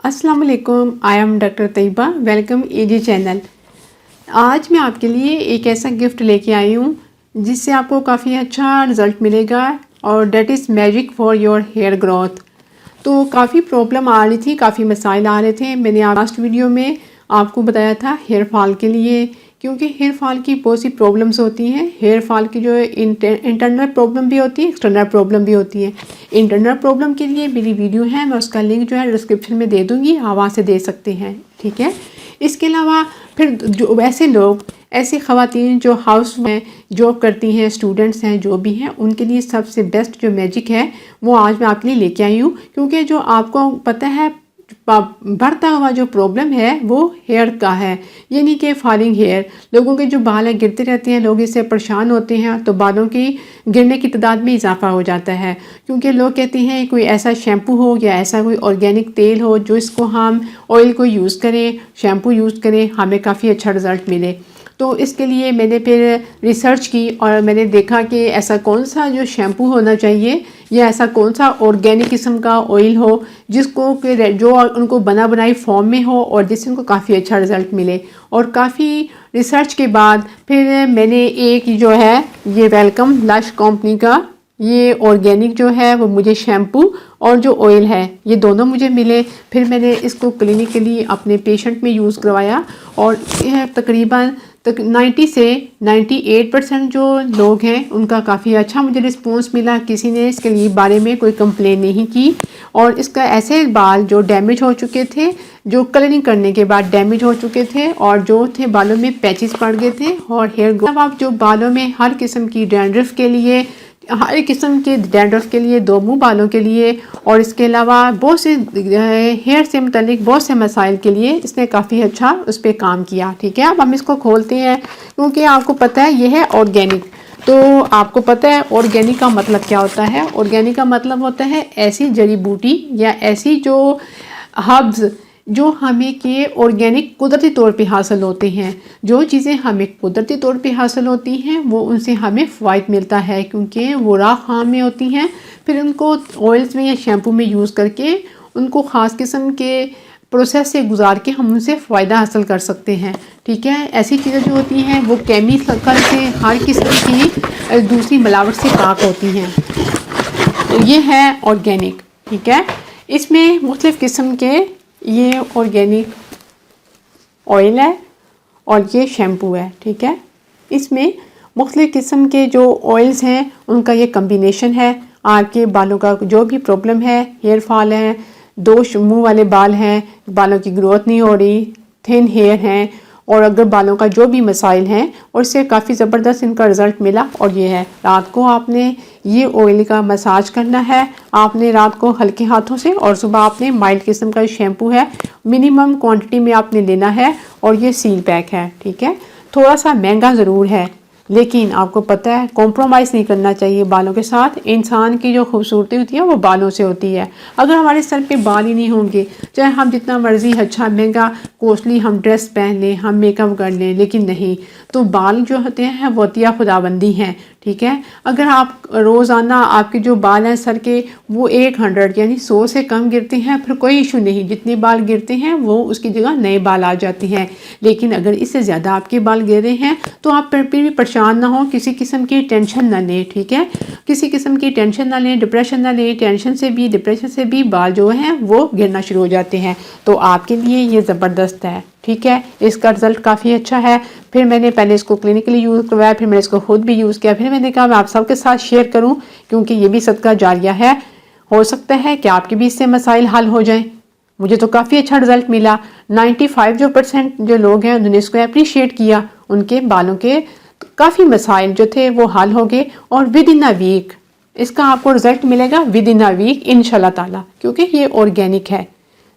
अस्सलाम वालेकुम, I am doctor Tayyaba. Welcome AG channel. आज मैं आपके लिए एक ऐसा गिफ्ट लेके आई हूँ जिससे आपको काफ़ी अच्छा रिज़ल्ट मिलेगा और that is magic for your hair growth. तो काफ़ी प्रॉब्लम आ रही थी, काफ़ी मसाइल आ रहे थे। मैंने लास्ट वीडियो में आपको बताया था हेयर फॉल के लिए, क्योंकि हेयर फॉल की बहुत सी प्रॉब्लम्स होती हैं। हेयर फॉल की जो इंटरनल प्रॉब्लम भी होती है, एक्सटर्नल प्रॉब्लम भी होती है। इंटरनल प्रॉब्लम के लिए मेरी वीडियो है, मैं उसका लिंक जो है डिस्क्रिप्शन में दे दूँगी, आप वहाँ से दे सकते हैं, ठीक है। इसके अलावा फिर जो ऐसे लोग, ऐसी ख़वातीन जो हाउस में जॉब करती हैं, स्टूडेंट्स हैं, जो भी हैं, उनके लिए सबसे बेस्ट जो मैजिक है वो आज मैं आपके लिए लेके आई हूँ। क्योंकि जो आपको पता है बढ़ता हुआ जो प्रॉब्लम है वो हेयर का है, यानी कि फॉलिंग हेयर। लोगों के जो बाल है गिरते रहते हैं, लोग इससे परेशान होते हैं, तो बालों की गिरने की तादाद में इजाफा हो जाता है। क्योंकि लोग कहते हैं कोई ऐसा शैम्पू हो या ऐसा कोई ऑर्गेनिक तेल हो जो इसको हम ऑयल को यूज़ करें, शैम्पू यूज़ करें, हमें काफ़ी अच्छा रिज़ल्ट मिले। तो इसके लिए मैंने फिर रिसर्च की और मैंने देखा कि ऐसा कौन सा जो शैम्पू होना चाहिए या ऐसा कौन सा ऑर्गेनिक किस्म का ऑयल हो जिसको जो उनको बना बनाई फॉर्म में हो और जिससे उनको काफ़ी अच्छा रिज़ल्ट मिले। और काफ़ी रिसर्च के बाद फिर मैंने एक जो है ये वेलकम लश कंपनी का ये ऑर्गेनिक जो है वो मुझे शैम्पू और जो ऑयल है ये दोनों मुझे मिले। फिर मैंने इसको क्लिनिकली अपने पेशेंट में यूज़ करवाया और तकरीबन 90 से 98% जो लोग हैं उनका काफ़ी अच्छा मुझे रिस्पॉन्स मिला। किसी ने इसके लिए बारे में कोई कंप्लेन नहीं की। और इसका ऐसे बाल जो डैमेज हो चुके थे, जो कलरिंग करने के बाद डैमेज हो चुके थे और जो थे बालों में पैचेस पड़ गए थे और हेयर ग्रोथ, अब जो बालों में हर किस्म की डैंड्रफ के लिए, हर किस्म के डैंड्रफ के लिए, दो मुंह बालों के लिए और इसके अलावा बहुत से हेयर से मुतल्लिक बहुत से मसाइल के लिए इसने काफ़ी अच्छा उस पर काम किया, ठीक है। अब हम इसको खोलते हैं क्योंकि आपको पता है ये है ऑर्गेनिक। तो आपको पता है ऑर्गेनिक का मतलब क्या होता है। ऑर्गेनिक का मतलब होता है ऐसी जड़ी बूटी या ऐसी जो हर्ब्स जो हमें के ऑर्गेनिक कुदरती तौर पे हासिल होते हैं। जो चीज़ें हमें कुदरती तौर पे हासिल होती हैं वो उनसे हमें फ़ायदा मिलता है, क्योंकि वो राह खाम में होती हैं। फिर उनको ऑयल्स में या शैम्पू में यूज़ करके उनको ख़ास किस्म के प्रोसेस से गुजार के हम उनसे फ़ायदा हासिल कर सकते हैं, ठीक है। ऐसी चीज़ें जो होती हैं वो केमिकल से, हर किस्म की दूसरी मिलावट से पाक होती हैं। तो ये है ऑर्गेनिक, ठीक है। इसमें मुख्तलिफ़ किस्म के ये ऑर्गेनिक ऑयल है और ये शैम्पू है, ठीक है। इसमें मुख्तलिफ़ किस्म के जो ऑयल्स हैं उनका ये कम्बिनेशन है। आपके बालों का जो भी प्रॉब्लम है, हेयर फॉल है, दो मुंह वाले बाल हैं, बालों की ग्रोथ नहीं हो रही, थिन हेयर हैं, और अगर बालों का जो भी मसाइल हैं, और इससे काफ़ी ज़बरदस्त इनका रिज़ल्ट मिला। और ये है रात को आपने ये ऑयल का मसाज करना है, आपने रात को हल्के हाथों से, और सुबह आपने माइल्ड किस्म का शैम्पू है मिनिमम क्वांटिटी में आपने लेना है। और ये सील पैक है, ठीक है। थोड़ा सा महंगा ज़रूर है, लेकिन आपको पता है कॉम्प्रोमाइज़ नहीं करना चाहिए बालों के साथ। इंसान की जो खूबसूरती होती है वो बालों से होती है। अगर हमारे सर पे बाल ही नहीं होंगे, चाहे हम जितना मर्जी अच्छा महंगा कॉस्टली हम ड्रेस पहन लें, हम मेकअप कर लें, लेकिन नहीं, तो बाल जो होते हैं वो अतिया खुदाबंदी हैं, ठीक है। अगर आप रोज़ाना आपके जो बाल हैं सर के वो 100 यानी 100 से कम गिरते हैं, फिर कोई इशू नहीं, जितने बाल गिरते हैं वो उसकी जगह नए बाल आ जाते हैं। लेकिन अगर इससे ज़्यादा आपके बाल गिरे हैं तो आप फिर भी परेशान ना हो, किसी किस्म की टेंशन ना लें, ठीक है। किसी किस्म की टेंशन ना लें, डिप्रेशन ना लें। टेंशन से भी, डिप्रेशन से भी बाल जो हैं वो गिरना शुरू हो जाते हैं। तो आपके लिए ये ज़बरदस्त है, ठीक है। इसका रिज़ल्ट काफ़ी अच्छा है। फिर मैंने पहले इसको क्लिनिकली यूज़ करवाया, फिर मैंने इसको खुद भी यूज़ किया, फिर मैंने कहा मैं आप सबके साथ शेयर करूं, क्योंकि ये भी सदका जारिया है। हो सकता है कि आपके भी इससे मसाइल हल हो जाएं। मुझे तो काफ़ी अच्छा रिज़ल्ट मिला। 95% जो लोग हैं उन्होंने इसको अप्रीशिएट किया, उनके बालों के काफ़ी मसाइल जो थे वो हल हो गए। और विद इन अ वीक इसका आपको रिज़ल्ट मिलेगा, विद इन अ वीक इंशाल्लाह ताला, क्योंकि ये ऑर्गेनिक है।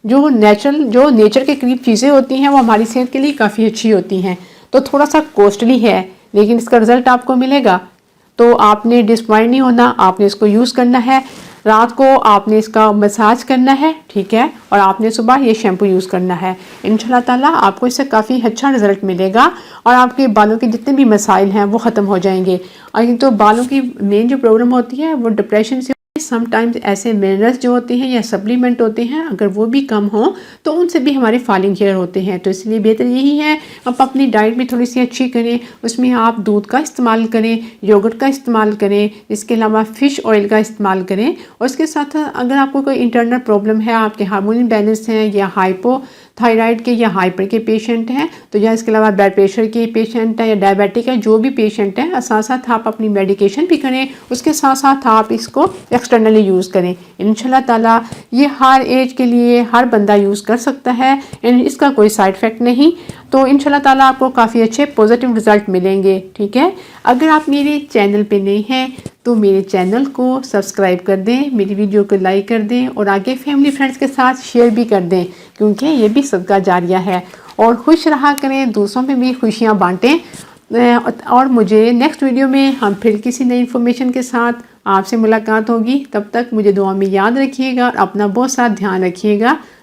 जो नेचर के करीब चीज़ें होती हैं वो हमारी सेहत के लिए काफ़ी अच्छी होती हैं। तो थोड़ा सा कॉस्टली है, लेकिन इसका रिज़ल्ट आपको मिलेगा। तो आपने डिसपॉइंट नहीं होना, आपने इसको यूज़ करना है। रात को आपने इसका मसाज करना है, ठीक है, और आपने सुबह ये शैम्पू यूज़ करना है। इंशाल्लाह ताला आपको इससे काफ़ी अच्छा रिज़ल्ट मिलेगा और आपके बालों के जितने भी मसाइल हैं वो ख़त्म हो जाएंगे। और तो बालों की मेन जो प्रॉब्लम होती है वो डिप्रेशन से समटाइम्स ऐसे मिनरल्स जो होते हैं या सप्लीमेंट होते हैं, अगर वो भी कम हो तो उनसे भी हमारे फॉलिंग हेयर होते हैं। तो इसलिए बेहतर यही है आप अपनी डाइट भी थोड़ी सी अच्छी करें, उसमें आप दूध का इस्तेमाल करें, योगर्ट का इस्तेमाल करें, इसके अलावा फ़िश ऑयल का इस्तेमाल करें। और इसके साथ अगर आपको कोई इंटरनल प्रॉब्लम है, आपके हार्मोन इम्बैलेंस हैं या हाइपोथायराइड के या हाइपर के पेशेंट हैं, तो या इसके अलावा ब्लड प्रेशर के पेशेंट है या डायबिटिक है, जो भी पेशेंट है, साथ साथ आप अपनी मेडिकेशन भी करें, उसके साथ साथ आप इसको एक्सटर्नली यूज़ करें। इंशाल्लाह ताला ये हर एज के लिए हर बंदा यूज़ कर सकता है, इसका कोई साइड इफ़ेक्ट नहीं। तो इंशाल्लाह ताला आपको काफ़ी अच्छे पॉजिटिव रिजल्ट मिलेंगे। ठीक है, अगर आप मेरे चैनल पे नए हैं तो मेरे चैनल को सब्सक्राइब कर दें, मेरी वीडियो को लाइक कर दें और आगे फैमिली फ्रेंड्स के साथ शेयर भी कर दें, क्योंकि ये भी सदका जारिया है। और खुश रहा करें, दूसरों में भी खुशियाँ बांटें। और मुझे नेक्स्ट वीडियो में हम फिर किसी नई इन्फॉर्मेशन के साथ आपसे मुलाकात होगी। तब तक मुझे दुआ में याद रखिएगा और अपना बहुत सारा ध्यान रखिएगा।